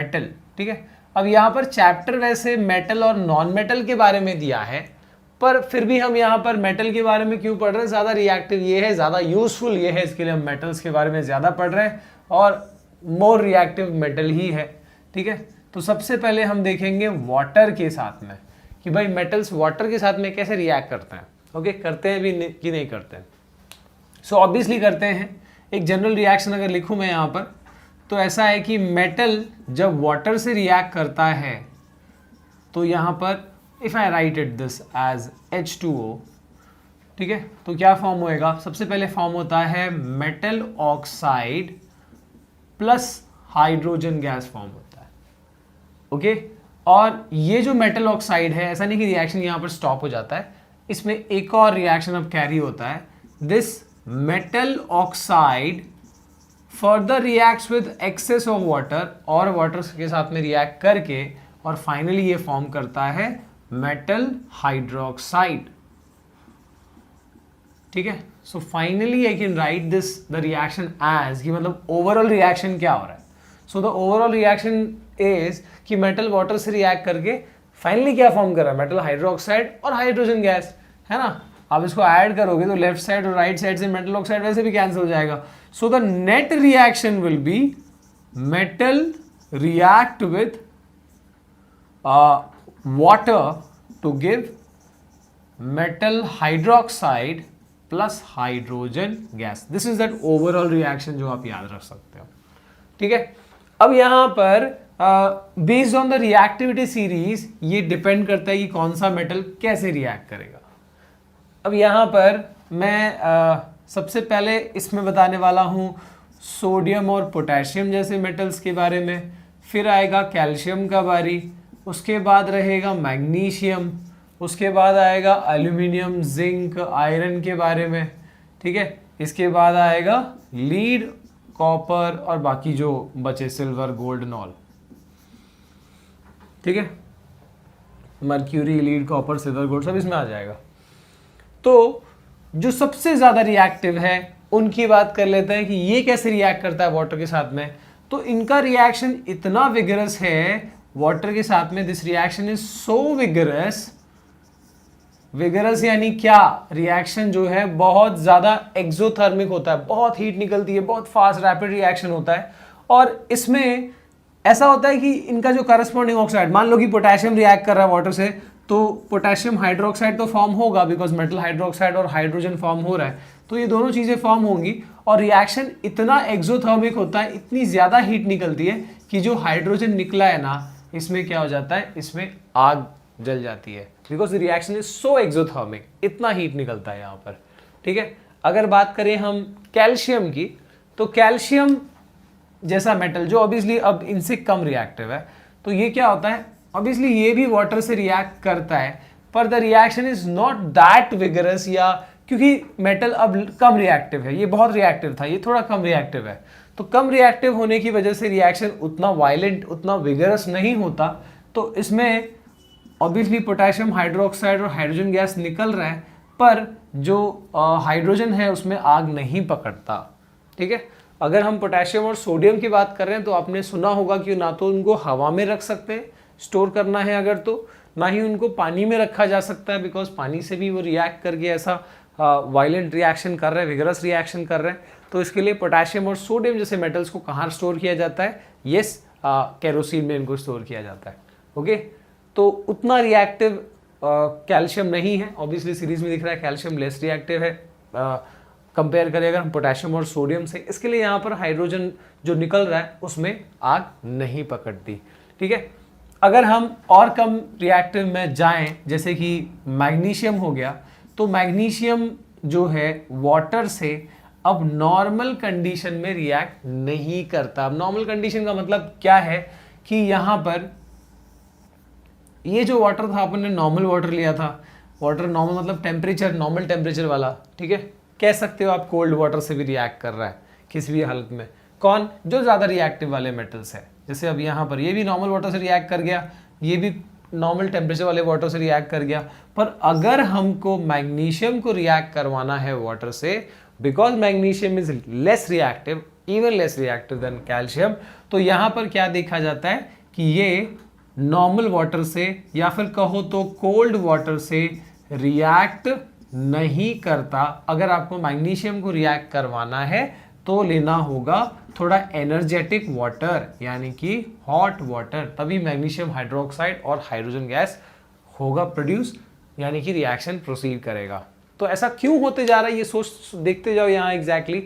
Metal, ठीक है। अब यहाँ पर चैप्टर वैसे मेटल और नॉन मेटल के बारे में दिया है, पर फिर भी हम यहाँ पर मेटल के बारे में क्यों पढ़ रहे हैं, ज़्यादा रिएक्टिव ये है, ज़्यादा यूजफुल ये है, इसके लिए हम मेटल्स के बारे में ज़्यादा पढ़ रहे हैं और मोर रिएक्टिव मेटल ही है, ठीक है। तो सबसे पहले हम देखेंगे वाटर के साथ में कि भाई मेटल्स वाटर के साथ में कैसे रिएक्ट करते हैं, ओके, करते हैं भी कि नहीं करते हैं। सो ऑब्वियसली करते हैं। एक जनरल रिएक्शन अगर लिखूँ मैं यहाँ पर, तो ऐसा है कि मेटल जब वाटर से रिएक्ट करता है तो यहाँ पर if I write it this as H2O, ठीक है, तो क्या फॉर्म होएगा, सबसे पहले फॉर्म होता है metal oxide plus hydrogen gas form होता है, ओके। और ये जो मेटल ऑक्साइड है, ऐसा नहीं कि रिएक्शन यहाँ पर स्टॉप हो जाता है, इसमें एक और रिएक्शन अब कैरी होता है। This metal oxide further reacts with excess of water, और वाटर के साथ में रिएक्ट करके और फाइनली ये फॉर्म करता है मेटल हाइड्रोक्साइड, ठीक है। So finally I can write this the reaction as, कि मतलब ओवरऑल रिएक्शन क्या हो रहा है। So the overall reaction is कि मेटल वाटर से रिएक्ट करके फाइनली क्या फॉर्म कर रहा है, मेटल हाइड्रोक्साइड और हाइड्रोजन गैस, है ना। आप इसको ऐड करोगे तो लेफ्ट साइड और राइट साइड से मेटल ऑक्साइड वैसे भी कैंसिल हो जाएगा। So the net reaction will be metal react with water to give metal hydroxide plus hydrogen gas. This is that overall reaction जो आप याद रख सकते हो, ठीक है। अब यहाँ पर based on the reactivity series ये डिपेंड करता है कि कौन सा मेटल कैसे रिएक्ट करेगा। अब यहाँ पर मैं सबसे पहले इसमें बताने वाला हूँ सोडियम और पोटेशियम जैसे मेटल्स के बारे में, फिर आएगा कैल्शियम का बारी, उसके बाद रहेगा मैग्नीशियम, उसके बाद आएगा एल्यूमिनियम, जिंक, आयरन के बारे में, ठीक है। इसके बाद आएगा लीड, कॉपर और बाकी जो बचे सिल्वर, गोल्ड, नॉल, ठीक है। Mercury, lead, copper, silver, gold सब इसमें आ जाएगा। तो जो सबसे ज़्यादा रिएक्टिव है उनकी बात कर लेते हैं कि ये कैसे रिएक्ट करता है वाटर के साथ में। तो इनका रिएक्शन इतना विगरस है वाटर के साथ में, this reaction is so vigorous, vigorous यानी क्या, रिएक्शन जो है बहुत ज़्यादा एक्सोथर्मिक होता है, बहुत हीट निकलती है, बहुत फास्ट रैपिड रिएक्शन होता है। और इसमें ऐसा होता है कि इनका जो करस्पॉन्डिंग ऑक्साइड, मान लो कि पोटेशियम रिएक्ट कर रहा है वाटर से, तो पोटेशियम हाइड्रोक्साइड तो फॉर्म होगा बिकॉज मेटल हाइड्रोक्साइड और हाइड्रोजन फॉर्म हो रहा है, तो ये दोनों चीज़ें फॉर्म होंगी और रिएक्शन इतना एक्सोथर्मिक होता है, इतनी ज़्यादा हीट निकलती है कि जो हाइड्रोजन निकला है ना, इसमें क्या हो जाता है, इसमें आग जल जाती है because reaction is so exothermic, इतना हीट निकलता है यहाँ पर, ठीक है। अगर बात करें हम कैल्शियम की, तो कैल्शियम जैसा मेटल जो ऑब्वियसली अब इनसे कम रिएक्टिव है, तो ये क्या होता है, ऑब्वियसली ये भी वाटर से रिएक्ट करता है, पर the reaction is not that vigorous, या क्योंकि मेटल अब कम रिएक्टिव है, ये बहुत रिएक्टिव था, ये थोड़ा कम रिएक्टिव है, तो कम रिएक्टिव होने की वजह से रिएक्शन उतना वायलेंट, उतना विगरस नहीं होता। तो इसमें ऑब्वियसली पोटेशियम हाइड्रोक्साइड और हाइड्रोजन गैस निकल रहा है, पर जो हाइड्रोजन है उसमें आग नहीं पकड़ता, ठीक है। अगर हम पोटेशियम और सोडियम की बात कर रहे हैं तो आपने सुना होगा कि ना तो उनको हवा में रख सकते हैं, स्टोर करना है अगर, तो ना ही उनको पानी में रखा जा सकता है बिकॉज पानी से भी वो रिएक्ट करके ऐसा वायलेंट रिएक्शन कर रहे हैं, विगरस रिएक्शन कर रहे हैं। तो इसके लिए पोटेशियम और सोडियम जैसे मेटल्स को कहाँ स्टोर किया जाता है, यस, केरोसिन में इनको स्टोर किया जाता है, ओके। तो उतना रिएक्टिव कैल्शियम नहीं है, ऑब्वियसली सीरीज में दिख रहा है कैल्शियम लेस रिएक्टिव है कंपेयर करें अगर हम पोटेशियम और सोडियम से। इसके लिए यहाँ पर हाइड्रोजन जो निकल रहा है उसमें आग नहीं पकड़ती, ठीक है। अगर हम और कम रिएक्टिव में जाएं, जैसे कि मैग्नीशियम हो गया, तो मैग्नीशियम जो है वाटर से अब नॉर्मल कंडीशन में रिएक्ट नहीं करता। अब नॉर्मल कंडीशन का मतलब क्या है कि यहाँ पर ये जो वाटर था, अपन ने नॉर्मल वाटर लिया था, वाटर नॉर्मल मतलब टेम्परेचर, नॉर्मल टेम्परेचर वाला, ठीक है, कह सकते हो आप कोल्ड वाटर से भी रिएक्ट कर रहा है किसी भी हालत में। कौन, जो ज़्यादा रिएक्टिव वाले मेटल्स है, जैसे अब यहाँ पर ये भी नॉर्मल वाटर से रिएक्ट कर गया, ये भी नॉर्मल टेम्परेचर वाले वाटर से रिएक्ट कर गया। पर अगर हमको मैग्नीशियम को रिएक्ट करवाना है वाटर से, because magnesium is less reactive, even less reactive than calcium, तो यहाँ पर क्या देखा जाता है कि ये नॉर्मल वाटर से या फिर कहो तो कोल्ड वाटर से रिएक्ट नहीं करता। अगर आपको मैग्नीशियम को रिएक्ट करवाना है तो लेना होगा थोड़ा एनर्जेटिक वाटर, यानी कि हॉट वाटर, तभी मैग्नीशियम हाइड्रोक्साइड और हाइड्रोजन गैस होगा प्रोड्यूस, यानी कि रिएक्शन प्रोसीड करेगा। तो ऐसा क्यों होते जा रहा है ये सोच देखते जाओ यहाँ एग्जैक्टली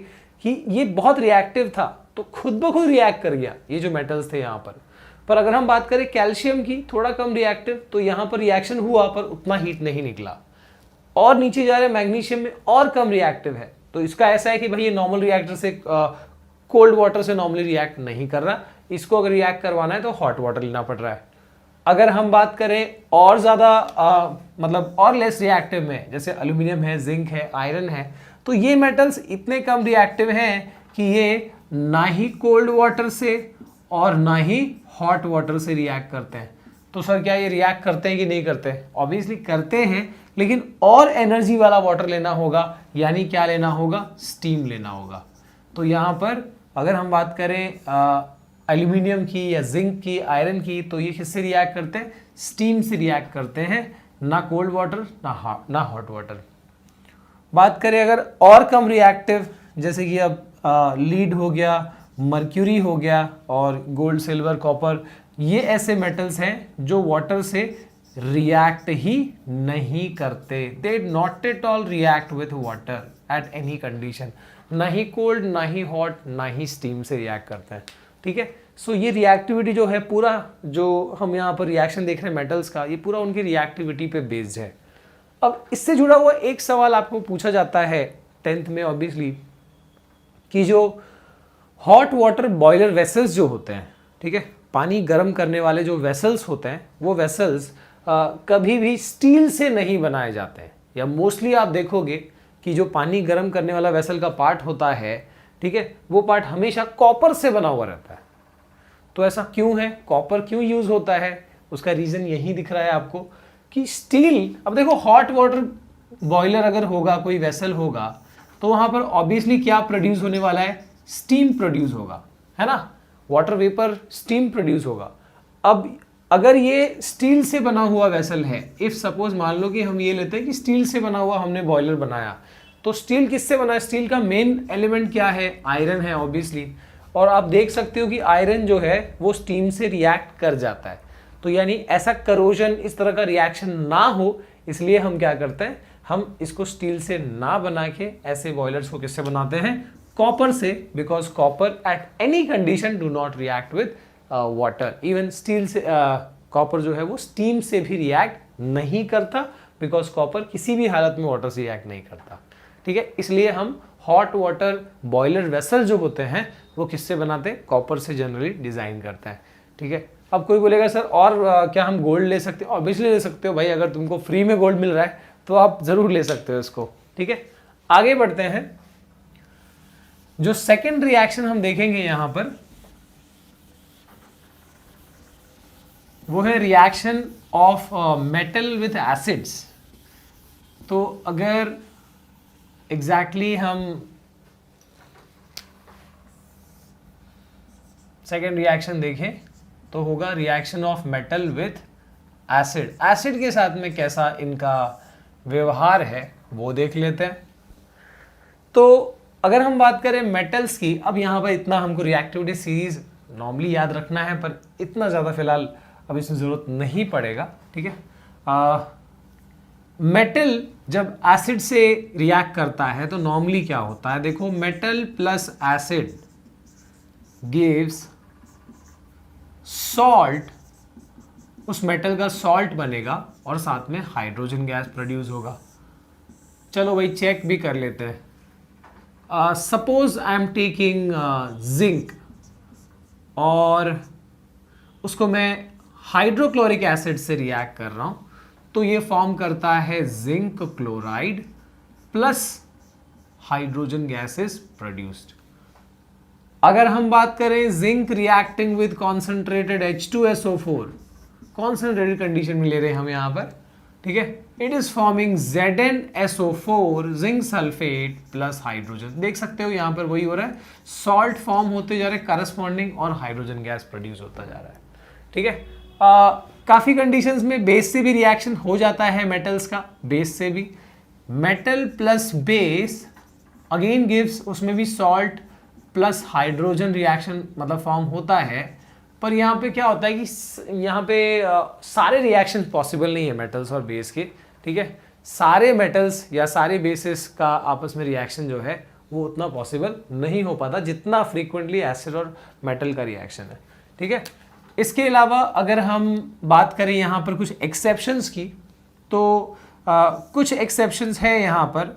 कि ये बहुत रिएक्टिव था तो खुद ब खुद रिएक्ट कर गया ये जो मेटल्स थे यहाँ पर अगर हम बात करें कैल्शियम की, थोड़ा कम रिएक्टिव, तो यहाँ पर रिएक्शन हुआ पर उतना हीट नहीं निकला। और नीचे जा रहे मैग्नीशियम में और कम रिएक्टिव है, तो इसका ऐसा है कि भाई ये नॉर्मल रिएक्टर से कोल्ड वाटर से नॉर्मली रिएक्ट नहीं कर रहा, इसको अगर रिएक्ट करवाना है तो हॉट वाटर लेना पड़ रहा है। अगर हम बात करें और ज़्यादा मतलब और लेस रिएक्टिव में, जैसे एल्यूमिनियम है, जिंक है, आयरन है, तो ये मेटल्स इतने कम रिएक्टिव हैं कि ये ना ही कोल्ड वाटर से और ना ही हॉट वाटर से रिएक्ट करते हैं। तो सर क्या ये रिएक्ट करते हैं कि नहीं करते? ऑब्वियसली करते हैं, लेकिन और एनर्जी वाला वाटर लेना होगा, यानी क्या लेना होगा? स्टीम लेना होगा। तो यहाँ पर अगर हम बात करें एल्यूमिनियम की या जिंक की, आयरन की, तो ये किससे रिएक्ट करते हैं? स्टीम से रिएक्ट करते हैं, ना कोल्ड वाटर ना हॉट वाटर। बात करें अगर और कम रिएक्टिव, जैसे कि अब लीड हो गया, मर्क्यूरी हो गया और गोल्ड, सिल्वर, कॉपर, ये ऐसे मेटल्स हैं जो वाटर से रिएक्ट ही नहीं करते। They not at all react with water at any condition, ना ही कोल्ड, ना ही हॉट, ना ही स्टीम से रिएक्ट करते हैं। ठीक है, सो ये रिएक्टिविटी जो है, पूरा जो हम यहाँ पर रिएक्शन देख रहे हैं मेटल्स का, ये पूरा उनकी रिएक्टिविटी पे बेस्ड है। अब इससे जुड़ा हुआ एक सवाल आपको पूछा जाता है 10th में ऑब्वियसली, कि जो हॉट वाटर बॉयलर वेसल्स जो होते हैं, ठीक है, पानी गर्म करने वाले जो वेसल्स होते हैं, वो वेसल्स कभी भी स्टील से नहीं बनाए जाते हैं, या मोस्टली आप देखोगे कि जो पानी गर्म करने वाला वेसल का पार्ट होता है, ठीक है, वो पार्ट हमेशा कॉपर से बना हुआ रहता है। तो ऐसा क्यों है? कॉपर क्यों यूज होता है? उसका रीजन यही दिख रहा है आपको कि स्टील, अब देखो हॉट वाटर बॉयलर अगर होगा, कोई वेसल होगा, तो वहां पर ऑब्वियसली क्या प्रोड्यूस होने वाला है? स्टीम प्रोड्यूस होगा, है ना, वाटर वेपर, स्टीम प्रोड्यूस होगा। अब अगर ये स्टील से बना हुआ वेसल है, इफ सपोज मान लो कि हम ये लेते हैं कि स्टील से बना हुआ हमने बॉयलर बनाया, तो स्टील किससे बना है? स्टील का मेन एलिमेंट क्या है? आयरन है ऑब्वियसली। और आप देख सकते हो कि आयरन जो है वो स्टीम से रिएक्ट कर जाता है। तो यानी ऐसा करोजन, इस तरह का रिएक्शन ना हो, इसलिए हम क्या करते हैं, हम इसको स्टील से ना बना के ऐसे बॉयलर्स को किससे बनाते हैं? कॉपर से, because copper at any condition do not react with water. Even steel से कॉपर जो है वो स्टीम से भी रिएक्ट नहीं करता, बिकॉज कॉपर किसी भी हालत में वाटर से रिएक्ट नहीं करता। ठीक है, इसलिए हम हॉट वाटर बॉयलर वेसल जो होते हैं वो किससे बनाते हैं? कॉपर से जनरली डिजाइन करते हैं। ठीक है, अब कोई बोलेगा सर और क्या हम गोल्ड ले सकते हो? ऑब्वियसली ले सकते हो भाई, अगर तुमको फ्री में गोल्ड मिल रहा है तो आप जरूर ले सकते हो इसको। ठीक है, आगे बढ़ते हैं। जो सेकेंड रिएक्शन हम देखेंगे यहां पर, वो है reaction of metal with acids. तो अगर एग्जैक्टली हम सेकेंड रिएक्शन देखें तो होगा reaction of metal with acid. Acid के साथ में कैसा इनका व्यवहार है वो देख लेते हैं। तो अगर हम बात करें मेटल्स की, अब यहाँ पर इतना हमको रिएक्टिविटी सीरीज नॉर्मली याद रखना है, पर इतना ज़्यादा फिलहाल अब इसमें ज़रूरत नहीं पड़ेगा। ठीक है, मेटल जब एसिड से रिएक्ट करता है तो नॉर्मली क्या होता है? देखो, metal plus acid gives salt, उस मेटल का सॉल्ट बनेगा और साथ में हाइड्रोजन गैस प्रोड्यूस होगा। चलो भाई चेक भी कर लेते हैं। Suppose I am taking zinc और उसको मैं हाइड्रोक्लोरिक एसिड से रिएक्ट कर रहा हूं, तो ये फॉर्म करता है zinc chloride plus hydrogen gas is produced. अगर हम बात करें zinc reacting with concentrated H2SO4, concentrated condition में ले रहे हैं हम यहाँ पर, ठीक है, it is forming ZnSO4 zinc sulphate plus hydrogen. देख सकते हो यहां पर वही हो रहा है, सॉल्ट फॉर्म होते जा रहे हैं करस्पॉन्डिंग और हाइड्रोजन गैस प्रोड्यूस होता जा रहा है। ठीक है, काफी कंडीशंस में बेस से भी रिएक्शन हो जाता है, मेटल्स का बेस से भी। Metal plus base again gives, उसमें भी सॉल्ट प्लस हाइड्रोजन रिएक्शन मतलब फॉर्म होता है। पर यहाँ पे क्या होता है कि यहाँ पे सारे रिएक्शन पॉसिबल नहीं है मेटल्स और बेस के। ठीक है, सारे मेटल्स या सारे बेसिस का आपस में रिएक्शन जो है वो उतना पॉसिबल नहीं हो पाता जितना फ्रीक्वेंटली एसिड और मेटल का रिएक्शन है। ठीक है, इसके अलावा अगर हम बात करें यहाँ पर कुछ एक्सेप्शंस की, तो कुछ एक्सेप्शंस है यहाँ पर।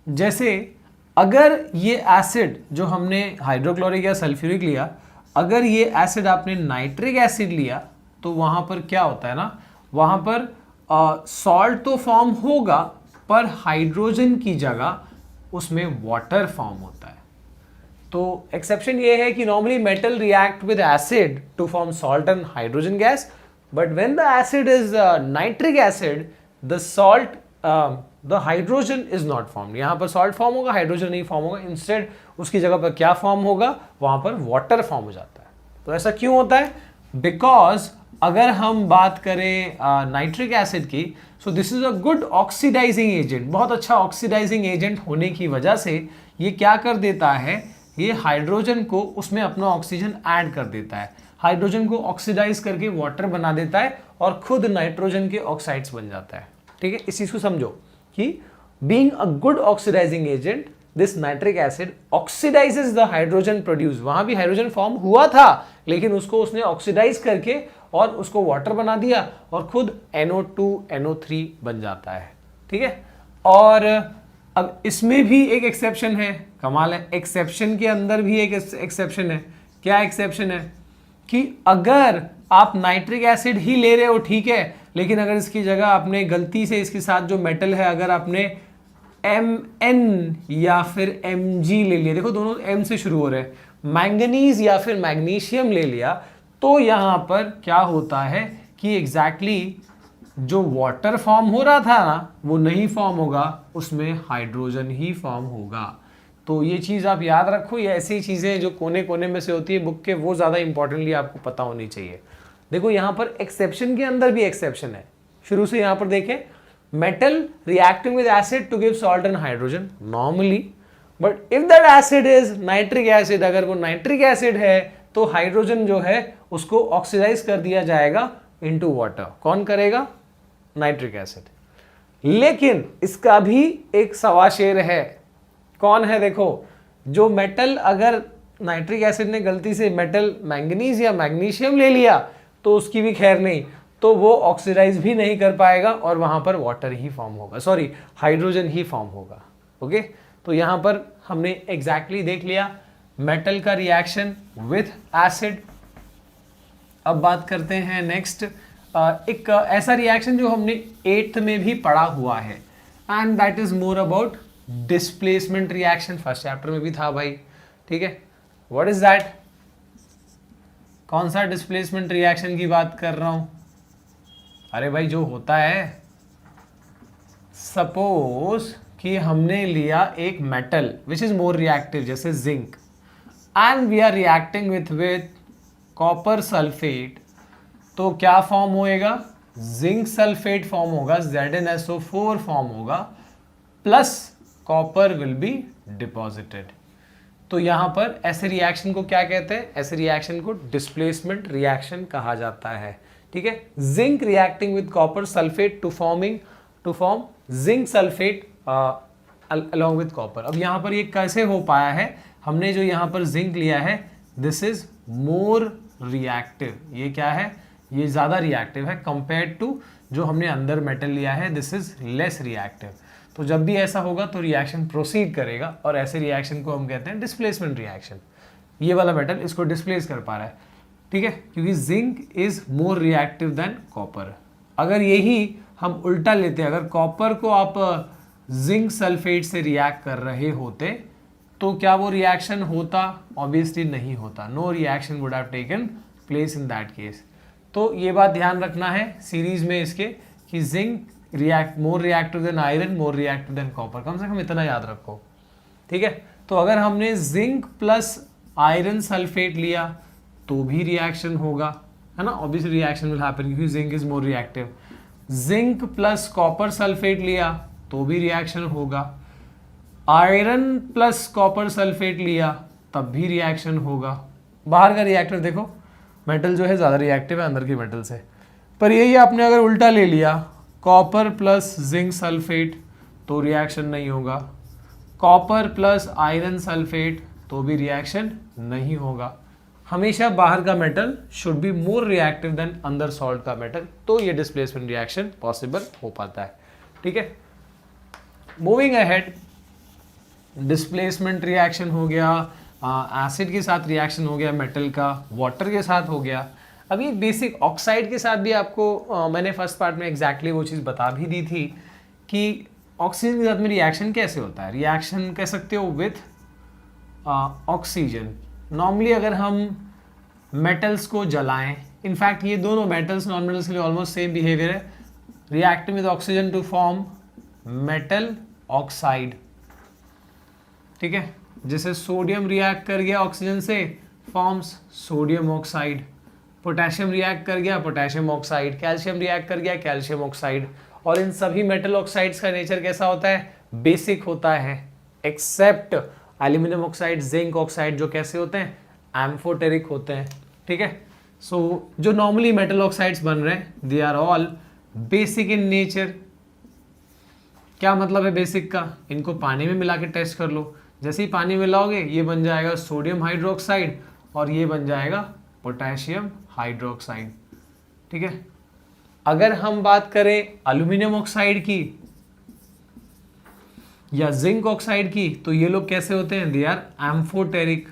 जैसे अगर ये एसिड जो हमने हाइड्रोक्लोरिक या सल्फ्यूरिक लिया, अगर ये एसिड आपने नाइट्रिक एसिड लिया, तो वहां पर क्या होता है ना, वहां पर सॉल्ट तो फॉर्म होगा पर हाइड्रोजन की जगह उसमें वाटर फॉर्म होता है। तो एक्सेप्शन ये है कि normally metal react with acid to form salt and hydrogen gas, but when the acid is nitric acid, the salt the hydrogen is not form. यहां पर सॉल्ट फॉर्म होगा, हाइड्रोजन नहीं फॉर्म होगा, इंस्टेड उसकी जगह पर क्या फॉर्म होगा, वहां पर वाटर फॉर्म हो जाता है। तो ऐसा क्यों होता है? बिकॉज अगर हम बात करें नाइट्रिक एसिड की, so this is a good oxidising agent, बहुत अच्छा ऑक्सीडाइजिंग एजेंट होने की वजह से ये क्या कर देता है, ये हाइड्रोजन को उसमें अपना ऑक्सीजन ऐड कर देता है, हाइड्रोजन को ऑक्सीडाइज करके वाटर बना देता है और खुद नाइट्रोजन के ऑक्साइड्स बन जाता है। ठीक है, इस चीज को समझो कि being a good oxidising agent, this nitric acid oxidises the hydrogen produce. वहां भी हाइड्रोजन फॉर्म हुआ था, लेकिन उसको उसने ऑक्सीडाइज करके और उसको वाटर बना दिया और खुद NO2 NO3 बन जाता है। ठीक है, और अब इसमें भी एक एक्सेप्शन है, कमाल है, एक्सेप्शन के अंदर भी एक एक्सेप्शन है। क्या एक्सेप्शन है? कि अगर आप नाइट्रिक एसिड ही ले रहे हो ठीक है, लेकिन अगर इसकी जगह आपने गलती से इसके साथ जो मेटल है अगर आपने Mn या फिर Mg ले लिया, देखो दोनों M से शुरू हो रहे हैं, मैंगनीज या फिर मैग्नीशियम ले लिया, तो यहां पर क्या होता है कि एग्जैक्टली जो वाटर फॉर्म हो रहा था ना वो नहीं फॉर्म होगा, उसमें हाइड्रोजन ही फॉर्म होगा। तो ये चीज़ आप याद रखो, ये ऐसी चीज़ें जो कोने कोने में से होती है बुक के, वो ज़्यादा इंपॉर्टेंटली आपको पता होनी चाहिए। देखो यहाँ पर एक्सेप्शन के अंदर भी एक्सेप्शन है। शुरू से यहाँ पर देखें, metal reacting with acid to give salt and hydrogen normally, but if that acid is nitric acid, अगर वो नाइट्रिक एसिड है तो हाइड्रोजन जो है उसको ऑक्सीडाइज कर दिया जाएगा इनटू वाटर। कौन करेगा? Nitric acid. लेकिन इसका भी एक सवाशेर है। कौन है? देखो, जो मेटल अगर नाइट्रिक एसिड ने गलती से मेटल मैंगनीज या मैग्नीशियम ले लिया तो उसकी भी खैर नहीं, तो वो ऑक्सीडाइज भी नहीं कर पाएगा और वहां पर वाटर ही फॉर्म होगा, सॉरी हाइड्रोजन ही फॉर्म होगा। ओके, तो यहां पर हमने एग्जैक्टली देख लिया मेटल का रिएक्शन विथ एसिड। अब बात करते हैं नेक्स्ट, एक ऐसा रिएक्शन जो हमने 8th में भी पढ़ा हुआ है, and that is more about displacement reaction. First chapter में भी था भाई। ठीक है, व्हाट इज दैट? कौन सा डिस्प्लेसमेंट रिएक्शन की बात कर रहा हूं? अरे भाई जो होता है, सपोज कि हमने लिया एक metal which is more reactive जैसे zinc, and we are reacting with copper sulphate, तो क्या फॉर्म होएगा? जिंक सल्फेट फॉर्म होगा, ZnSO4 फॉर्म होगा, plus copper will be deposited. तो यहां पर ऐसे रिएक्शन को क्या कहते हैं? ऐसे रिएक्शन को डिस्प्लेसमेंट रिएक्शन कहा जाता है। ठीक है, zinc reacting with copper sulphate to form zinc sulphate along with copper. अब यहां पर ये कैसे हो पाया है? हमने जो यहां पर जिंक लिया है, दिस इज मोर रिएक्टिव। ये क्या है? ये ज्यादा रिएक्टिव है कंपेयर टू जो हमने अंदर मेटल लिया है, दिस इज लेस रिएक्टिव। तो जब भी ऐसा होगा तो रिएक्शन प्रोसीड करेगा, और ऐसे रिएक्शन को हम कहते हैं डिस्प्लेसमेंट रिएक्शन। ये वाला मेटल इसको डिस्प्लेस कर पा रहा है, ठीक है, क्योंकि zinc is more reactive than copper. अगर यही हम उल्टा लेते, अगर कॉपर को आप जिंक सल्फेट से रिएक्ट कर रहे होते तो क्या वो रिएक्शन होता? ऑब्वियसली नहीं होता। No reaction would have taken place in that case. तो ये बात ध्यान रखना है सीरीज में इसके कि zinc more reactive than iron, more reactive than copper, कम से कम इतना याद रखो, ठीक है। तो अगर हमने जिंक प्लस आयरन सल्फेट लिया तो भी रिएक्शन होगा, है ना, ऑब्वियसली रिएक्शन विल हैपन क्योंकि zinc is more reactive. Zinc plus copper sulphate लिया तो भी रिएक्शन होगा, आयरन प्लस कॉपर सल्फेट लिया तब भी रिएक्शन होगा। बाहर का रिएक्टर देखो, मेटल जो है ज़्यादा रिएक्टिव है अंदर के मेटल से, पर यही आपने अगर उल्टा ले लिया कॉपर प्लस जिंक सल्फेट तो रिएक्शन नहीं होगा, कॉपर प्लस आयरन सल्फेट तो भी रिएक्शन नहीं होगा। हमेशा बाहर का metal should be more reactive then अंदर सॉल्ट का मेटल, तो ये डिस्प्लेसमेंट रिएक्शन पॉसिबल हो पाता है, ठीक है। मूविंग अहेड, डिस्प्लेसमेंट रिएक्शन हो गया, एसिड के साथ रिएक्शन हो गया मेटल का, वाटर के साथ हो गया। अभी बेसिक ऑक्साइड के साथ भी आपको मैंने फर्स्ट पार्ट में एग्जैक्टली वो चीज़ बता भी दी थी कि ऑक्सीजन के साथ में रिएक्शन कैसे होता है। रिएक्शन कह सकते हो विथ ऑक्सीजन। नॉर्मली अगर हम मेटल्स को जलाएं, इनफैक्ट ये दोनों मेटल्स नॉन मेटल्स के लिए ऑलमोस्ट सेम बिहेवियर है, react with oxygen to form metal oxide, ठीक है। जैसे सोडियम रिएक्ट कर गया ऑक्सीजन से, forms sodium oxide, potassium react कर गया पोटेशियम ऑक्साइड, कैल्शियम रिएक्ट कर गया कैल्शियम ऑक्साइड। और इन सभी मेटल ऑक्साइड्स का नेचर कैसा होता है, बेसिक होता है, except aluminium oxide, zinc oxide जो कैसे होते हैं, एम्फोटेरिक होते हैं, ठीक है। सो जो नॉर्मली मेटल ऑक्साइड्स बन रहे हैं they are all basic in nature. क्या मतलब है बेसिक का, इनको पानी में मिला के टेस्ट कर लो, जैसे ही पानी में मिलाओगे ये बन जाएगा सोडियम हाइड्रोक्साइड और ये बन जाएगा पोटेशियम हाइड्रोक्साइड, ठीक है। अगर हम बात करें एल्यूमिनियम ऑक्साइड की या जिंक ऑक्साइड की तो ये लोग कैसे होते हैं, दे आर एम्फोटेरिक।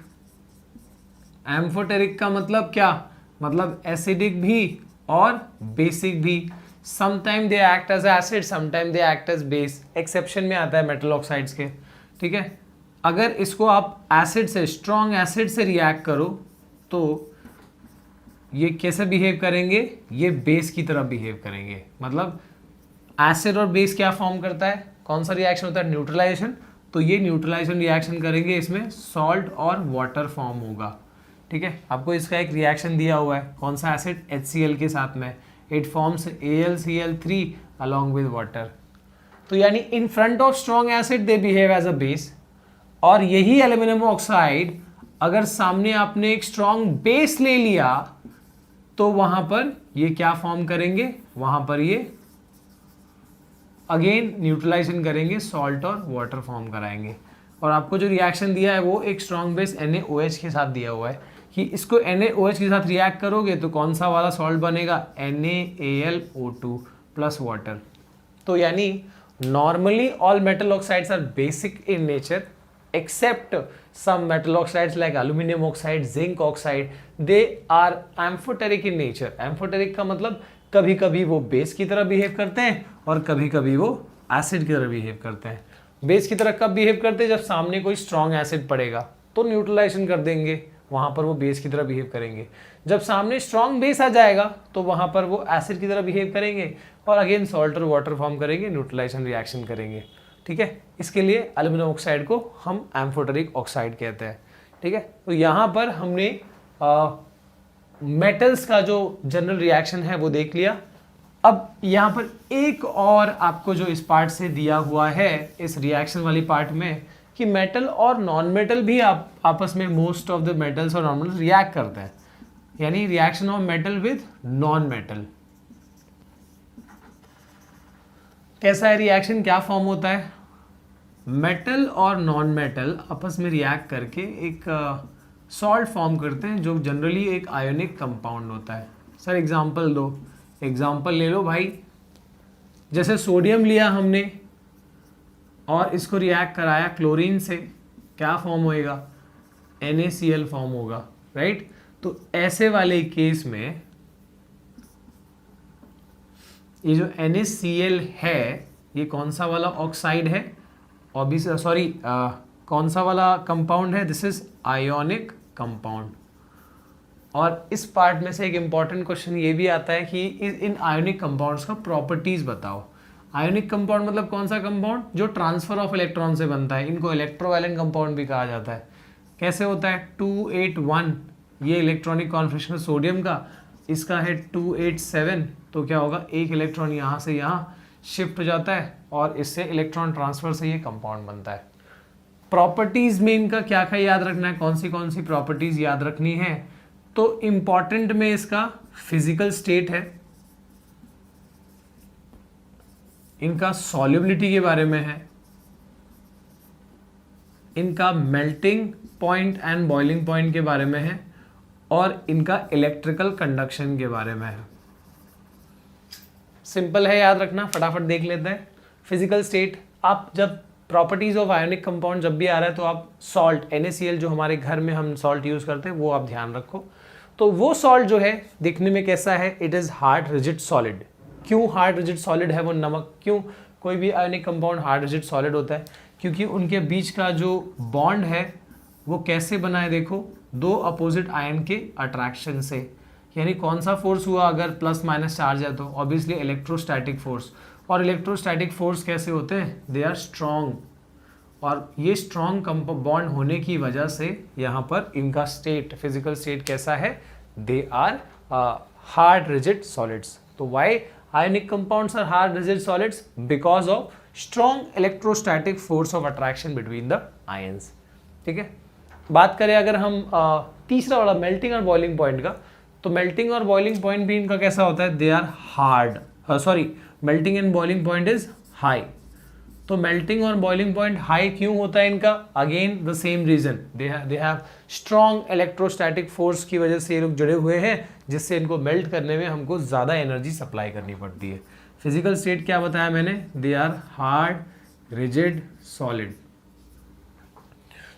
एम्फोटेरिक का मतलब क्या, मतलब एसिडिक भी और बेसिक भी। Sometime they act as acid, sometime they act as base, exception में आता है मेटल ऑक्साइड्स के, ठीक है। अगर इसको आप एसिड से, स्ट्रॉन्ग एसिड से रिएक्ट करो तो ये कैसे बिहेव करेंगे, ये बेस की तरह बिहेव करेंगे। मतलब एसिड और बेस क्या फॉर्म करता है, कौन सा रिएक्शन होता है, न्यूट्रलाइजेशन। तो ये न्यूट्रलाइजेशन रिएक्शन करेंगे, इसमें सॉल्ट और वाटर फॉर्म होगा, ठीक है। आपको इसका एक रिएक्शन दिया हुआ है, कौन सा एसिड, HCl के साथ में, it forms AlCl3 along with water. तो यानी in front of strong acid they behave as a base. और यही एल्यूमिनियम ऑक्साइड अगर सामने आपने एक स्ट्रॉन्ग बेस ले लिया तो वहां पर ये क्या फॉर्म करेंगे, वहां पर ये अगेन न्यूट्रलाइजेशन करेंगे, सॉल्ट और वाटर फॉर्म कराएंगे। और आपको जो रिएक्शन दिया है वो एक स्ट्रॉन्ग बेस NaOH के साथ दिया हुआ है कि इसको NaOH के साथ रिएक्ट करोगे तो कौन सा वाला सॉल्ट बनेगा, NaAlO2 प्लस वाटर। तो यानी normally all metal oxides are basic in nature except some metal oxides like aluminum oxide, zinc oxide, they are amphoteric in nature। amphoteric का मतलब कभी कभी वो बेस की तरह बिहेव करते हैं और कभी कभी वो एसिड की तरह बिहेव करते हैं। बेस की तरह कब बिहेव करते हैं, जब सामने कोई स्ट्रॉन्ग एसिड पड़ेगा तो न्यूट्रलाइजेशन कर देंगे, वहां पर वो बेस की तरह बिहेव करेंगे। जब सामने स्ट्रॉन्ग बेस आ जाएगा तो वहां पर वो एसिड की तरह बिहेव करेंगे और अगेन सॉल्ट और वाटर फॉर्म करेंगे, न्यूट्रलाइजेशन रिएक्शन करेंगे, ठीक है। इसके लिए एल्यूमिनियम ऑक्साइड को हम एम्फोटेरिक ऑक्साइड कहते हैं, ठीक है। तो यहाँ पर हमने मेटल्स का जो जनरल रिएक्शन है वो देख लिया। अब यहाँ पर एक और आपको जो इस पार्ट से दिया हुआ है, इस रिएक्शन वाली पार्ट में, कि मेटल और नॉन मेटल भी आपस में, मोस्ट ऑफ द मेटल्स और नॉन मेटल रिएक्ट करते हैं, यानी reaction of metal with non metal. कैसा है रिएक्शन, क्या फॉर्म होता है, मेटल और नॉन मेटल आपस में रिएक्ट करके एक सॉल्ट फॉर्म करते हैं जो जनरली एक आयोनिक कंपाउंड होता है। सर एग्जांपल दो, एग्जांपल ले लो भाई, जैसे सोडियम लिया हमने और इसको रिएक्ट कराया क्लोरीन से, क्या फॉर्म होएगा, NaCl फॉर्म होगा, राइट। तो ऐसे वाले केस में ये जो NaCl है ये कौन सा वाला ऑक्साइड है, ऑब्वियसली सॉरी कौन सा वाला कंपाउंड है, दिस इज आयोनिक कंपाउंड। और इस पार्ट में से एक इम्पॉर्टेंट क्वेश्चन ये भी आता है कि इन आयोनिक कंपाउंड्स का प्रॉपर्टीज बताओ। आयोनिक कंपाउंड मतलब कौन सा कंपाउंड? जो ट्रांसफर ऑफ इलेक्ट्रॉन से बनता है। इनको इलेक्ट्रोवैलेंट कंपाउंड भी कहा जाता है। कैसे होता है? 281 ये इलेक्ट्रॉनिक कॉन्फिगरेशन सोडियम का, इसका है 287, तो क्या होगा? एक इलेक्ट्रॉन यहाँ से यहाँ शिफ्ट हो जाता है और इससे इलेक्ट्रॉन ट्रांसफर से ये कंपाउंड बनता है। प्रॉपर्टीज में इनका क्या क्या याद रखना है? कौन सी प्रॉपर्टीज याद रखनी है? तो इंपॉर्टेंट में इसका फिजिकल स्टेट है, इनका सॉल्युबिलिटी के बारे में है, इनका melting point and boiling point के बारे में है, और इनका इलेक्ट्रिकल कंडक्शन के बारे में है। सिंपल है याद रखना, फटाफट देख लेते हैं। फिजिकल स्टेट, आप जब प्रॉपर्टीज ऑफ आयोनिक कंपाउंड जब भी आ रहा है तो आप सॉल्ट NaCl जो हमारे घर में हम सॉल्ट यूज करते हैं वो आप ध्यान रखो। तो वो सॉल्ट जो है दिखने में कैसा है? It is hard rigid solid. क्यों हार्ड रिजिड सॉलिड है वो नमक? क्यों कोई भी ionic compound hard rigid solid होता है? क्योंकि उनके बीच का जो बॉन्ड है वो कैसे बना है? देखो, दो अपोजिट आयन के अट्रैक्शन से। यानी कौन सा फोर्स हुआ अगर प्लस माइनस चार्ज है? तो ऑब्वियसली इलेक्ट्रोस्टैटिक फोर्स। और इलेक्ट्रोस्टैटिक फोर्स कैसे होते हैं? दे आर स्ट्रॉन्ग, और ये स्ट्रॉन्ग बॉन्ड होने की वजह से यहाँ पर इनका स्टेट, फिजिकल स्टेट कैसा है? They are hard rigid solids. तो why ionic compounds are hard rigid solids? Because of strong electrostatic force of attraction between the ions. ठीक है, बात करें अगर हम तीसरा वाला मेल्टिंग और बॉइलिंग पॉइंट का, तो मेल्टिंग और बॉइलिंग पॉइंट भी इनका कैसा होता है? They are hard, melting and boiling point is high. तो मेल्टिंग और बॉइलिंग पॉइंट हाई क्यों होता है इनका? Again the same reason, they have strong electrostatic force की वजह से ये लोग जुड़े हुए हैं, जिससे इनको मेल्ट करने में हमको ज़्यादा एनर्जी सप्लाई करनी पड़ती है। फिजिकल स्टेट क्या बताया मैंने? They are hard rigid solid.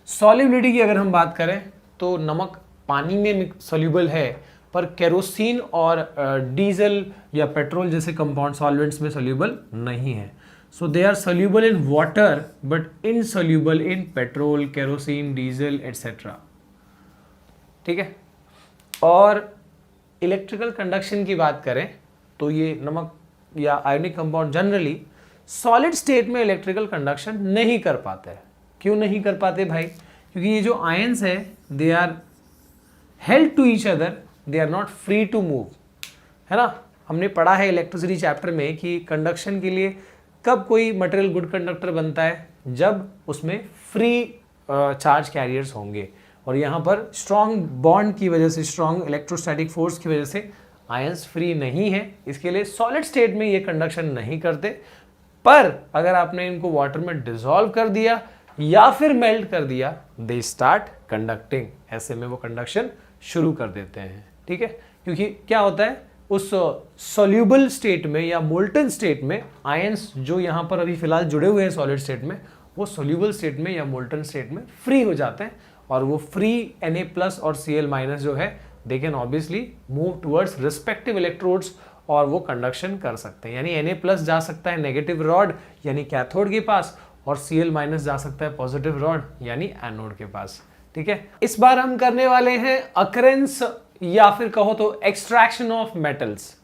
Solubility की अगर हम बात करें तो नमक पानी में सोल्यूबल है, पर केरोसिन और डीजल या पेट्रोल जैसे कंपाउंड सॉल्वेंट्स में सोल्यूबल नहीं है। So they are soluble in water but insoluble in petrol, kerosene, diesel etcetera. ठीक है, और इलेक्ट्रिकल कंडक्शन की बात करें तो ये नमक या ionic compound generally solid state में इलेक्ट्रिकल कंडक्शन नहीं कर पाते हैं। क्यों नहीं कर पाते भाई? क्योंकि ये जो आयंस है they are held to each other, they are not free to move, है ना। हमने पढ़ा है इलेक्ट्रिसिटी चैप्टर में कि कंडक्शन के लिए कब कोई मटेरियल गुड कंडक्टर बनता है? जब उसमें फ्री चार्ज कैरियर्स होंगे, और यहाँ पर स्ट्रॉन्ग बॉन्ड की वजह से, स्ट्रॉन्ग इलेक्ट्रोस्टैटिक फोर्स की वजह से आयंस फ्री नहीं है, इसके लिए सॉलिड स्टेट में ये कंडक्शन नहीं करते। पर अगर आपने इनको वाटर में डिसॉल्व कर दिया या फिर मेल्ट कर दिया, दे स्टार्ट कंडक्टिंग, ऐसे में वो कंडक्शन शुरू कर देते हैं। ठीक है, क्योंकि क्या होता है उस सोल्यूबल स्टेट में या मोल्टन स्टेट में आयंस जो यहाँ पर अभी फिलहाल जुड़े हुए हैं सॉलिड स्टेट में, वो सोल्यूबल स्टेट में या मोल्टन स्टेट में फ्री हो जाते हैं, और वो फ्री Na+ और Cl- जो है they can obviously move towards respective electrodes और वो कंडक्शन कर सकते हैं। यानी Na+ जा सकता है नेगेटिव रॉड यानी कैथोड के पास, और Cl- जा सकता है पॉजिटिव रॉड यानी एनोड के पास। ठीक है, इस बार हम करने वाले हैं अकरेंस या फिर कहो तो एक्सट्रैक्शन ऑफ मेटल्स।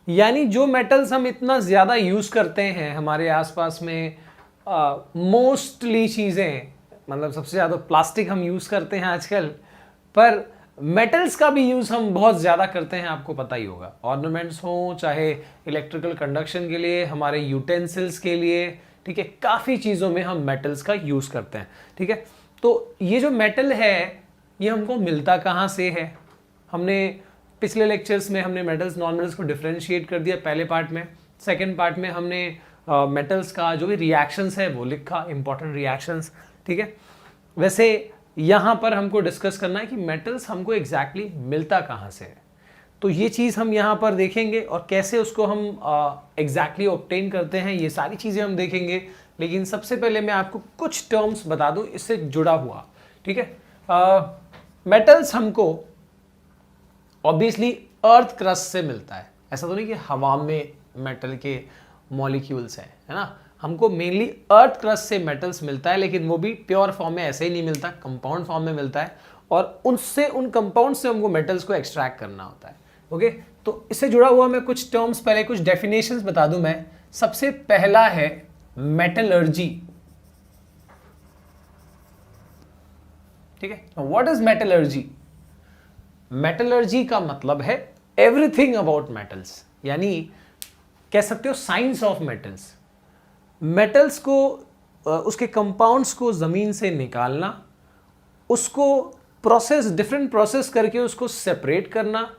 यानी जो मेटल्स हम इतना ज्यादा यूज करते हैं हमारे आसपास में, मोस्टली चीजें, मतलब सबसे ज्यादा प्लास्टिक हम यूज करते हैं आजकल, पर मेटल्स का भी यूज हम बहुत ज्यादा करते हैं, आपको पता ही होगा। ऑर्नामेंट्स हो, चाहे इलेक्ट्रिकल कंडक्शन के लिए, हमारे यूटेंसिल्स के लिए, ठीक है, काफी चीजों में हम मेटल्स का यूज करते हैं। ठीक है, तो ये जो मेटल है ये हमको मिलता कहाँ से है? हमने पिछले लेक्चर्स में हमने मेटल्स नॉन मेटल्स को डिफरेंशिएट कर दिया पहले पार्ट में। सेकेंड पार्ट में हमने मेटल्स का जो भी रिएक्शंस है वो लिखा, इंपॉर्टेंट रिएक्शंस। ठीक है, वैसे यहाँ पर हमको डिस्कस करना है कि मेटल्स हमको एग्जैक्टली मिलता कहाँ से है। तो ये चीज़ हम यहाँ पर देखेंगे, और कैसे उसको हम एग्जैक्टली ऑब्टेन करते हैं, ये सारी चीज़ें हम देखेंगे। लेकिन सबसे पहले मैं आपको कुछ टर्म्स बता दूं इससे जुड़ा हुआ। ठीक है, मेटल्स हमको ऑब्वियसली अर्थ क्रस्ट से मिलता है। ऐसा तो नहीं कि हवा में मेटल के मॉलिक्यूल्स हैं, है ना। हमको मेनली अर्थ क्रस्ट से मेटल्स मिलता है, लेकिन वो भी प्योर फॉर्म में ऐसे ही नहीं मिलता, कंपाउंड फॉर्म में मिलता है। और उनसे उन कंपाउंड से हमको मेटल्स को एक्सट्रैक्ट करना होता है। ओके, तो इससे जुड़ा हुआ मैं कुछ टर्म्स, पहले कुछ डेफिनेशंस बता दूं मैं। सबसे पहला है मेटलर्जी। ठीक है, व्हाट इज मेटलर्जी? मेटलर्जी का मतलब है एवरीथिंग अबाउट मेटल्स, यानी कह सकते हो साइंस ऑफ मेटल्स। मेटल्स को उसके कंपाउंड्स को जमीन से निकालना, उसको डिफरेंट प्रोसेस करके उसको सेपरेट करना,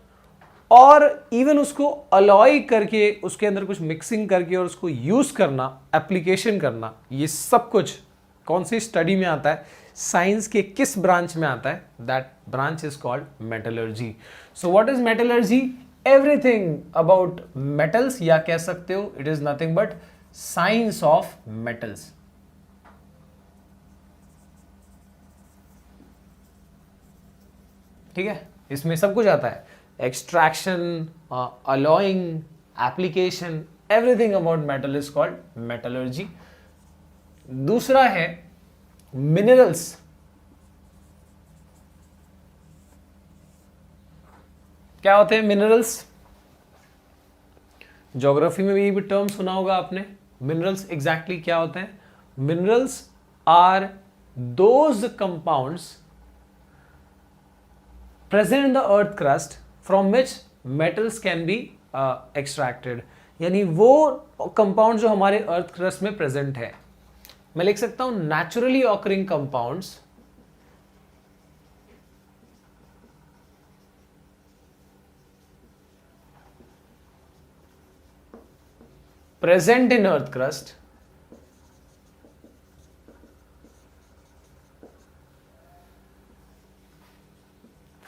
और इवन उसको अलॉय करके उसके अंदर कुछ मिक्सिंग करके और उसको यूज करना, एप्लीकेशन करना, ये सब कुछ कौन सी स्टडी में आता है? साइंस के किस ब्रांच में आता है? That branch is called metallurgy. So what is metallurgy? Everything about metals, या कह सकते हो it is nothing but science of metals. ठीक है, इसमें सब कुछ आता है, extraction, alloying, application, everything about metal is called metallurgy. दूसरा है मिनरल्स। क्या होते हैं मिनरल्स? ज्योग्राफी में भी ये भी टर्म सुना होगा आपने। मिनरल्स एग्जैक्टली क्या होते हैं? Minerals are those compounds present in the earth crust from which metals can be extracted, यानी वो कंपाउंड जो हमारे अर्थ क्रस्ट में प्रेजेंट है। मैं लिख सकता हूं naturally occurring compounds present in earth crust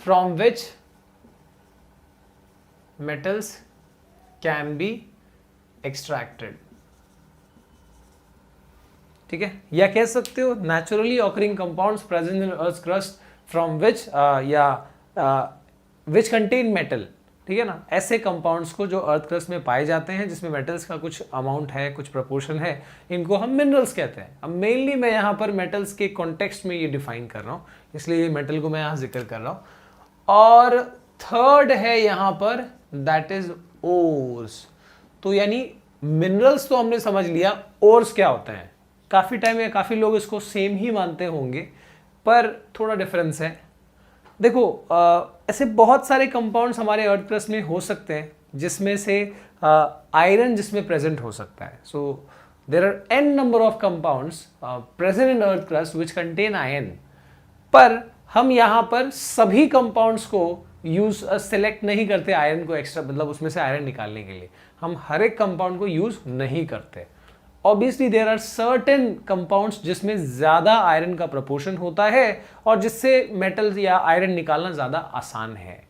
from which metals can be extracted। ठीक है, या कह सकते हो naturally occurring compounds present in earth crust from which which contain metal. ठीक है ना, ऐसे कंपाउंड्स को जो अर्थ क्रस्ट में पाए जाते हैं जिसमें मेटल्स का कुछ अमाउंट है, कुछ प्रपोर्शन है, इनको हम मिनरल्स कहते हैं। अब मेनली मैं यहाँ पर मेटल्स के कॉन्टेक्स्ट में ये डिफाइन कर रहा हूँ, इसलिए मेटल को मैं यहाँ जिक्र कर रहा हूँ। और थर्ड है यहां पर दैट इज ओर्स। तो यानी मिनरल्स तो हमने समझ लिया, ओर्स क्या होता है? काफी टाइम या काफी लोग इसको सेम ही मानते होंगे, पर थोड़ा डिफरेंस है। देखो ऐसे बहुत सारे कंपाउंड्स हमारे अर्थ क्रस्ट में हो सकते हैं जिसमें से आयरन जिसमें प्रेजेंट हो सकता है। So there are n number of compounds present in earth crust which contain iron, पर हम यहां पर सभी कंपाउंड्स को यूज सेलेक्ट नहीं करते आयरन को एक्स्ट्रा, मतलब उसमें से आयरन निकालने के लिए हम हर एक कंपाउंड को यूज नहीं करते। Obviously there are certain compounds जिसमें ज्यादा आयरन का प्रपोर्शन होता है और जिससे मेटल या आयरन निकालना ज्यादा आसान है।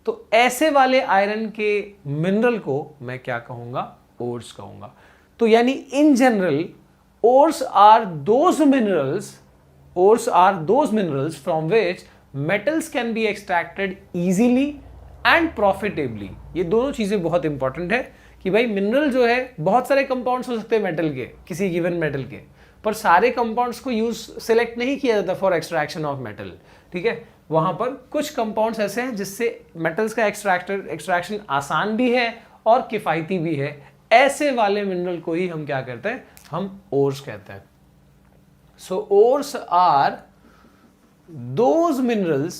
तो ऐसे वाले आयरन के मिनरल को मैं क्या कहूंगा? ओर्स कहूंगा। तो यानी in general ores are those minerals from which metals can be extracted easily and profitably। ये दोनों चीजें बहुत इंपॉर्टेंट है कि भाई मिनरल जो है, बहुत सारे कंपाउंड्स हो सकते हैं मेटल के, किसी गिवन मेटल के, पर सारे कंपाउंड्स को यूज सेलेक्ट नहीं किया जाता फॉर एक्सट्रैक्शन ऑफ मेटल। ठीक है, वहां पर कुछ कंपाउंड्स ऐसे हैं जिससे मेटल्स का एक्सट्रैक्शन आसान भी है और किफायती भी है। ऐसे वाले मिनरल को ही हम क्या कहते हैं? हम ओर्स कहते हैं। So ores are those minerals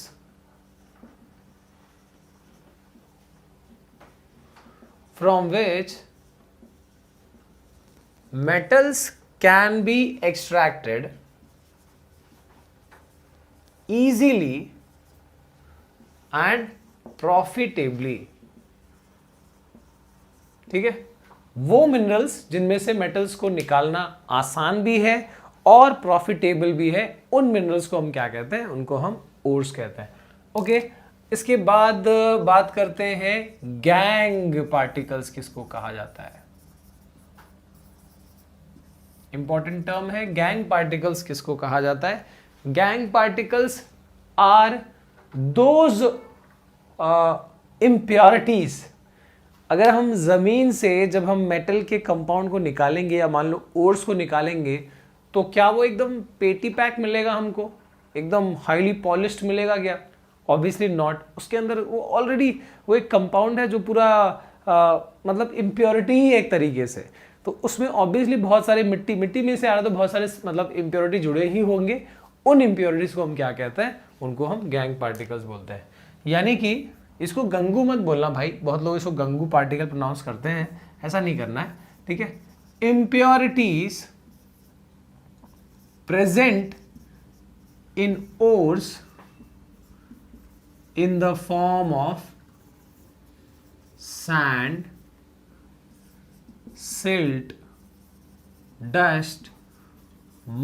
from which metals can be extracted easily and profitably। ठीक है, वो मिनरल्स जिनमें से मेटल्स को निकालना आसान भी है और प्रॉफिटेबल भी है, उन मिनरल्स को हम क्या कहते हैं? उनको हम ओर्स कहते हैं। ओके, इसके बाद बात करते हैं गैंग पार्टिकल्स किसको कहा जाता है। इंपॉर्टेंट टर्म है गैंग पार्टिकल्स किसको कहा जाता है? Gangue particles are those impurities. अगर हम जमीन से जब हम मेटल के कंपाउंड को निकालेंगे या मान लो ओर्स को निकालेंगे, तो क्या वो एकदम पेटी पैक मिलेगा हमको? एकदम हाईली पॉलिश्ड मिलेगा क्या? Obviously not. उसके अंदर वो ऑलरेडी वो एक कंपाउंड है जो पूरा मतलब इम्प्योरिटी ही एक तरीके से, तो उसमें ऑब्वियसली बहुत सारे मिट्टी में से आ रहा तो बहुत सारे मतलब इम्प्योरिटी जुड़े ही होंगे। उन इम्प्योरिटीज को हम क्या कहते हैं? उनको हम गैंग पार्टिकल्स बोलते हैं। यानी कि इसको गंगू मत बोलना भाई, बहुत लोग इसको गंगू पार्टिकल प्रोनाउंस करते हैं, ऐसा नहीं करना है, ठीक है। Impurities present in ores in the form of sand, silt, dust,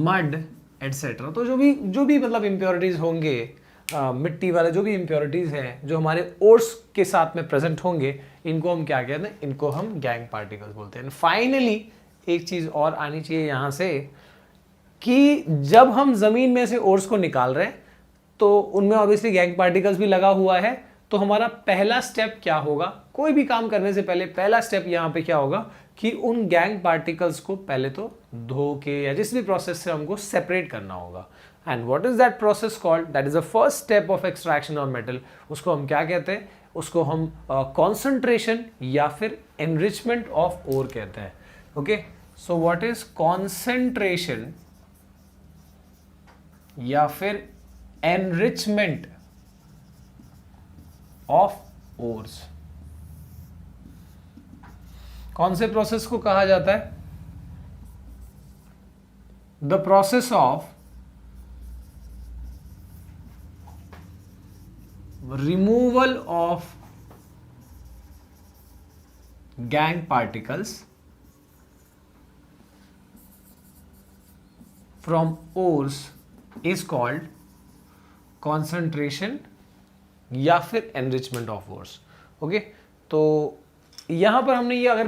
mud, etc. तो जो भी मतलब इम्प्योरिटीज होंगे, मिट्टी वाले जो भी इम्प्योरिटीज हैं जो हमारे ओर्स के साथ में प्रेजेंट होंगे, इनको हम क्या कहते हैं? इनको हम गैंग पार्टिकल्स बोलते हैं। फाइनली एक चीज और आनी चाहिए यहां से कि जब हम जमीन में से ओर्स को निकाल रहे हैं तो उनमें ऑब्वियसली गैंग पार्टिकल्स भी लगा हुआ है। तो हमारा पहला स्टेप क्या होगा? कोई भी काम करने से पहले पहला स्टेप यहां पे क्या होगा कि उन गैंग पार्टिकल्स को पहले तो धो के या जिस भी प्रोसेस से हमको सेपरेट करना होगा। And what is that process called? That is the first step of extraction of metal. उसको हम क्या कहते हैं? उसको हम कॉन्सेंट्रेशन या फिर एनरिचमेंट ऑफ ओर कहते हैं। Okay, so what is concentration या फिर एनरिचमेंट ऑफ ओर्स? कौन से प्रोसेस को कहा जाता है? The process of removal of gang particles from ores is called concentration या फिर एनरिचमेंट ऑफ ओर्स। ओके, तो यहां पर हमने ये अगर